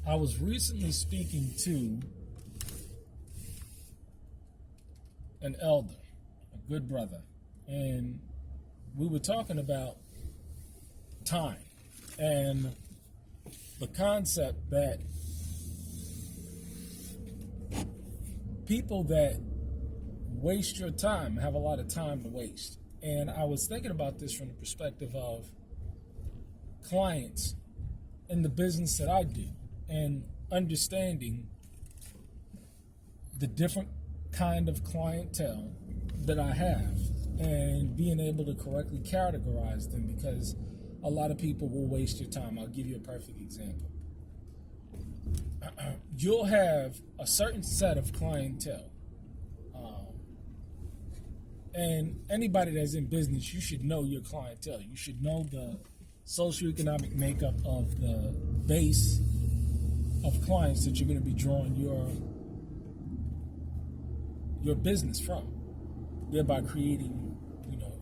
I was recently speaking to an elder, a good brother, and we were talking about time and the concept that people that waste your time have a lot of time to waste. And I was thinking about this from the perspective of clients in the business that I do and understanding the different kind of clientele that I have and being able to correctly categorize them, because a lot of people will waste your time. I'll give you a perfect example. You'll have a certain set of clientele. And anybody that's in business, you should know your clientele. You should know the socioeconomic makeup of the base of clients that you're going to be drawing your business from, thereby creating,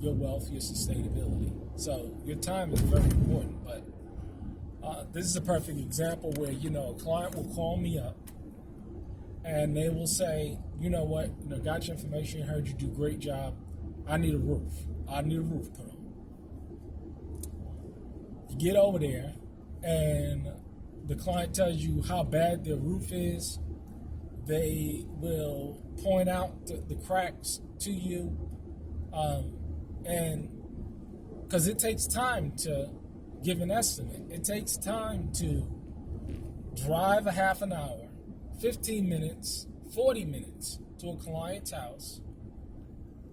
your wealth, your sustainability. So your time is very important. But this is a perfect example where a client will call me up and they will say, you know what, got your information, heard you do a great job. I need a roof. I need a roof put on. You get over there and the client tells you how bad their roof is. They will point out the cracks to you. And because it takes time to give an estimate. It takes time to drive a half an hour, 15 minutes, 40 minutes to a client's house,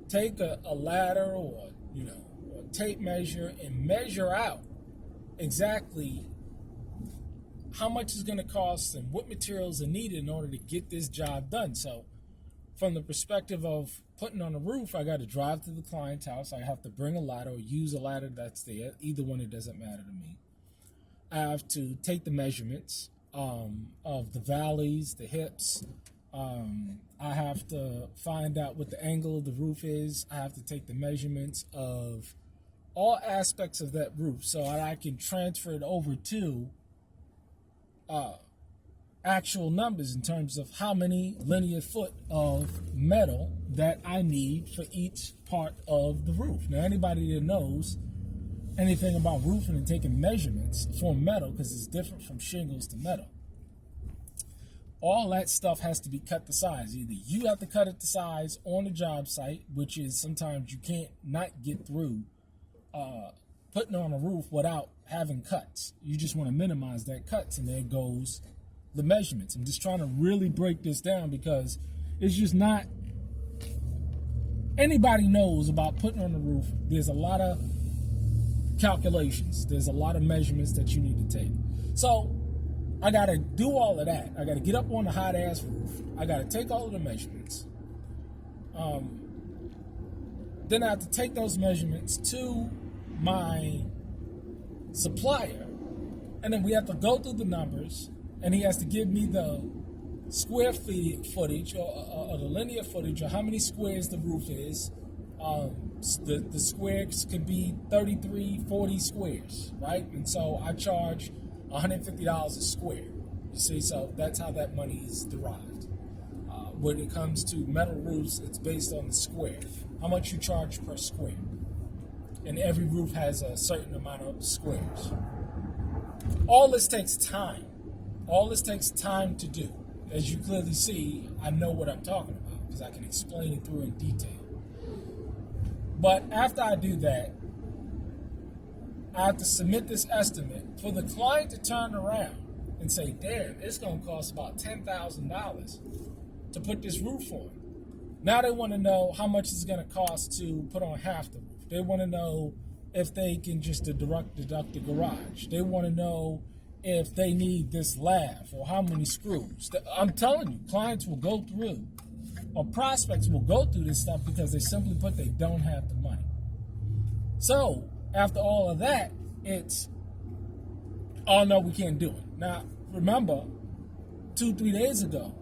take a ladder or a tape measure and measure out exactly how much it's going to cost and what materials are needed in order to get this job done. So from the perspective of putting on a roof, I got to drive to the client's house. I have to bring a ladder or use a ladder that's there. Either one, it doesn't matter to me. I have to take the measurements of the valleys, the hips. I have to find out what the angle of the roof is. I have to take the measurements of all aspects of that roof so that I can transfer it over to actual numbers in terms of how many linear foot of metal that I need for each part of the roof. Now, anybody that knows anything about roofing and taking measurements for metal, because it's different from shingles to metal, all that stuff has to be cut to size. Either you have to cut it to size on the job site, which is sometimes you can't not get through putting on a roof without having cuts. You just want to minimize that cuts, and there goes the measurements. I'm just trying to really break this down because it's just not, anybody knows about putting on the roof. There's a lot of calculations. There's a lot of measurements that you need to take. So I got to do all of that. I got to get up on the hot ass roof. I got to take all of the measurements. Then I have to take those measurements to my supplier, and then we have to go through the numbers, and he has to give me the square footage or the linear footage, or how many squares the roof is. The squares could be 33, 40 squares, right? And so I charge $150 a square. You see, so that's how that money is derived. When it comes to metal roofs, it's based on the square, how much you charge per square. And every roof has a certain amount of squares. All this takes time. All this takes time to do. As you clearly see, I know what I'm talking about because I can explain it through in detail. But after I do that, I have to submit this estimate for the client to turn around and say, damn, it's going to cost about $10,000 to put this roof on. Now they want to know how much it's going to cost to put on half the roof. They want to know if they can just deduct the garage. They want to know if they need this lav or how many screws. I'm telling you, clients will go through, or prospects will go through this stuff because they simply put, they don't have the money. So after all of that, it's, oh no, we can't do it. Now, remember, 2-3 days ago,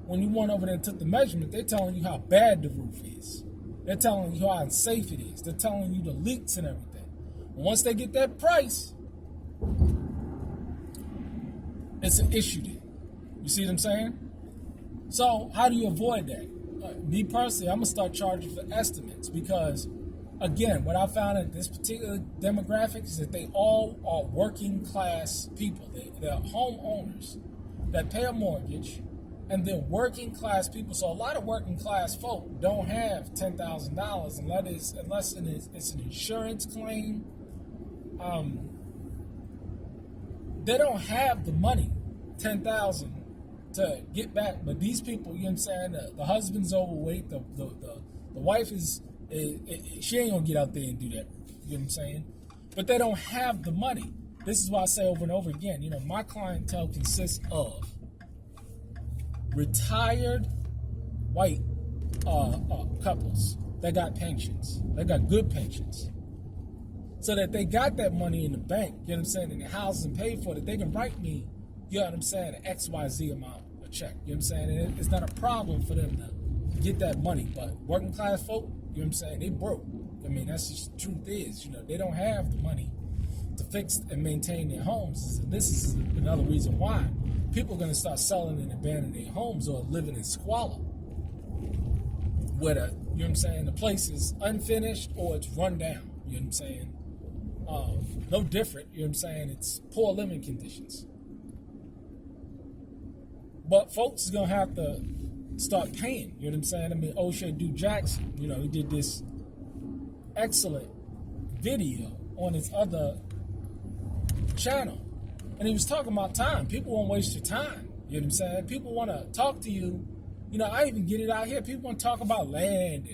when you went over there and took the measurement, they're telling you how bad the roof is. They're telling you how unsafe it is. They're telling you the leaks and everything. Once they get that price, it's an issue then. You see what I'm saying? So how do you avoid that? Me personally, I'm gonna start charging for estimates because, again, what I found in this particular demographic is that they all are working class people. They're homeowners that pay a mortgage, and they're working class people. So a lot of working class folk don't have $10,000 unless it's an insurance claim. They don't have the money, $10,000 to get back. But these people, you know what I'm saying, the husband's overweight, the wife is she ain't gonna get out there and do that. You know what I'm saying? But they don't have the money. This is why I say over and over again, you know, my clientele consists of retired white couples that got pensions. They got good pensions. So that they got that money in the bank, you know what I'm saying, and the house is paid for, that they can write me, you know what I'm saying, an XYZ amount, a check. You know what I'm saying? And it's not a problem for them to get that money. But working class folk, you know what I'm saying, they broke. I mean, that's just the truth is, you know, they don't have the money to fix and maintain their homes. And this is another reason why people are going to start selling and abandoning their homes or living in squalor. Whether, you know what I'm saying, the place is unfinished or it's run down. You know what I'm saying? No different, you know what I'm saying? It's poor living conditions. But folks is going to have to start paying, you know what I'm saying? I mean, O'Shea Duke Jackson, you know, he did this excellent video on his other channel. And he was talking about time. People won't waste your time, you know what I'm saying? People want to talk to you. You know, I even get it out here. People want to talk about land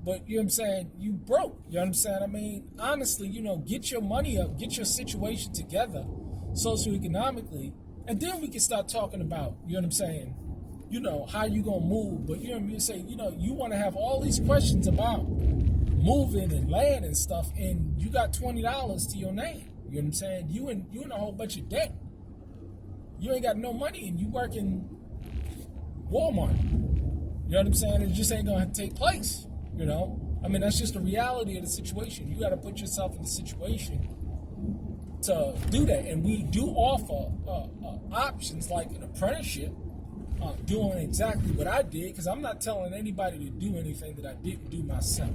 but you know what I'm saying, you broke, you know what I'm saying? I mean, honestly, you know, get your money up, get your situation together socioeconomically, and then we can start talking about, you know what I'm saying, you know, how you gonna move. But you know what I mean, say, you know, you want to have all these questions about moving and land and stuff, and you got $20 to your name, you know what I'm saying? You in a whole bunch of debt. You ain't got no money, and you work in Walmart. You know what I'm saying? It just ain't gonna take place. You know, I mean, that's just the reality of the situation. You got to put yourself in the situation to do that. And we do offer options like an apprenticeship, doing exactly what I did, because I'm not telling anybody to do anything that I didn't do myself.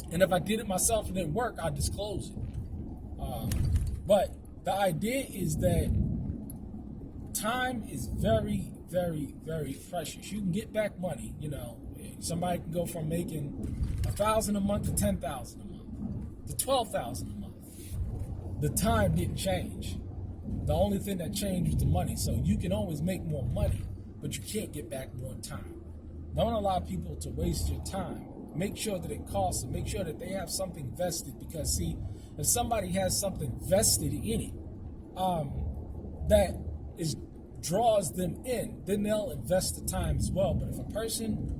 And if I did it myself and it didn't work, I'll disclose it. But the idea is that time is very, very, very precious. You can get back money, you know. Somebody can go from making $1,000 a month to $10,000 a month to $12,000 a month. The time didn't change. The only thing that changed was the money. So you can always make more money, but you can't get back more time. Don't allow people to waste your time. Make sure that it costs them. Make sure that they have something vested, because see, if somebody has something vested in it, that draws them in, then they'll invest the time as well. But if a person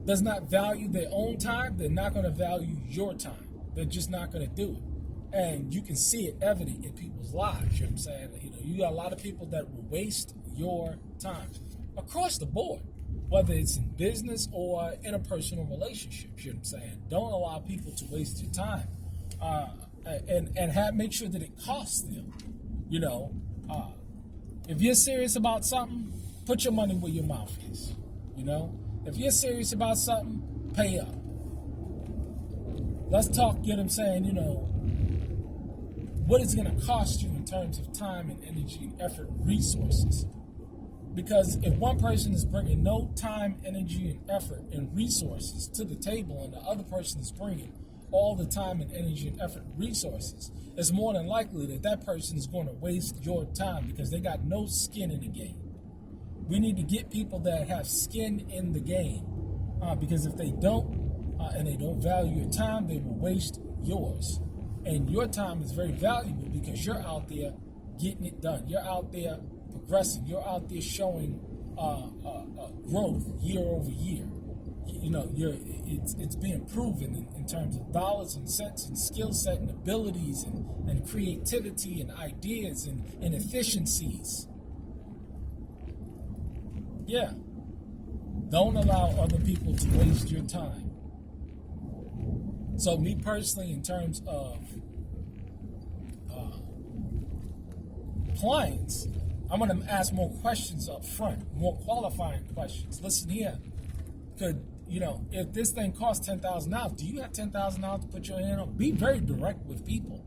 does not value their own time, they're not going to value your time. They're just not going to do it. And you can see it evident in people's lives. You know what I'm saying? You know, you got a lot of people that will waste your time across the board, whether it's in business or interpersonal relationships. You know what I'm saying? Don't allow people to waste your time, and make sure that it costs them. You know, if you're serious about something, put your money where your mouth is. You know, if you're serious about something, pay up. Let's talk, you know what I'm saying, you know, what is it going to cost you in terms of time and energy and effort and resources? Because if one person is bringing no time, energy, and effort and resources to the table, and the other person is bringing all the time and energy and effort and resources, it's more than likely that that person is going to waste your time because they got no skin in the game. We need to get people that have skin in the game, because if they don't, and they don't value your time, they will waste yours. And your time is very valuable because you're out there getting it done. You're out there progressing. You're out there showing growth year over year. You know, it's being proven in terms of dollars and cents and skill set and abilities and creativity and ideas and efficiencies. Yeah. Don't allow other people to waste your time. So me personally, in terms of clients, I'm going to ask more questions up front, more qualifying questions. Listen here, if this thing costs $10,000, do you have $10,000 to put your hand on? Be very direct with people.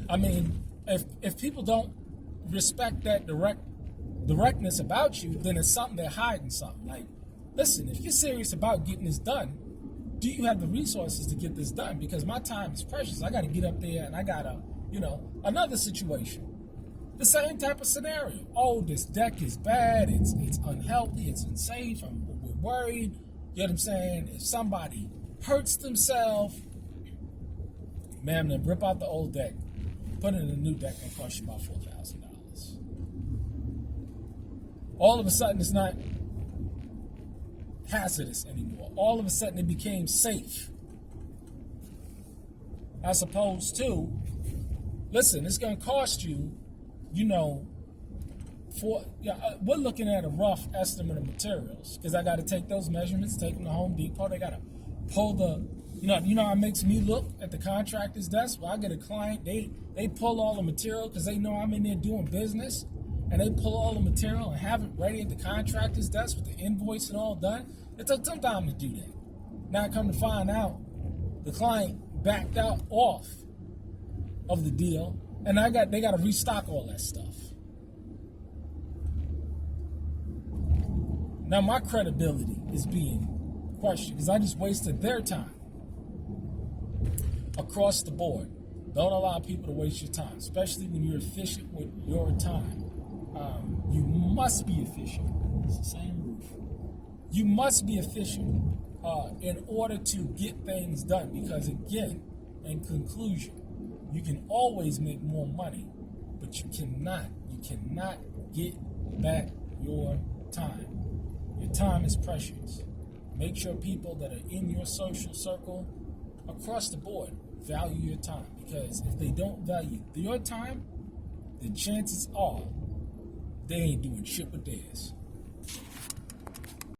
I mean, if people don't respect that directness about you, then it's something they're hiding something. Like, listen, if you're serious about getting this done, do you have the resources to get this done? Because my time is precious. I got to get up there and I got to, another situation. The same type of scenario. Oh, this deck is bad. It's unhealthy. It's unsafe. We're worried. You know what I'm saying? If somebody hurts themselves, ma'am, then rip out the old deck, put in a new deck, and cost you about $4,000. All of a sudden, it's not hazardous anymore. All of a sudden, it became safe. As opposed to, listen, it's going to cost you, we're looking at a rough estimate of materials because I got to take those measurements, take them to Home Depot. They got to pull how it makes me look at the contractor's desk. Well, I get a client, they pull all the material because they know I'm in there doing business, and they pull all the material and have it ready at the contractor's desk with the invoice and all done. It took some time to do that. Now I come to find out the client backed out off of the deal, and they got to restock all that stuff. Now my credibility is being questioned because I just wasted their time across the board. Don't allow people to waste your time, especially when you're efficient with your time. You must be efficient. It's the same roof. You must be efficient in order to get things done because, again, in conclusion, you can always make more money, but you cannot get back your time. Your time is precious. Make sure people that are in your social circle across the board value your time, because if they don't value your time, then chances are they ain't doing shit with theirs.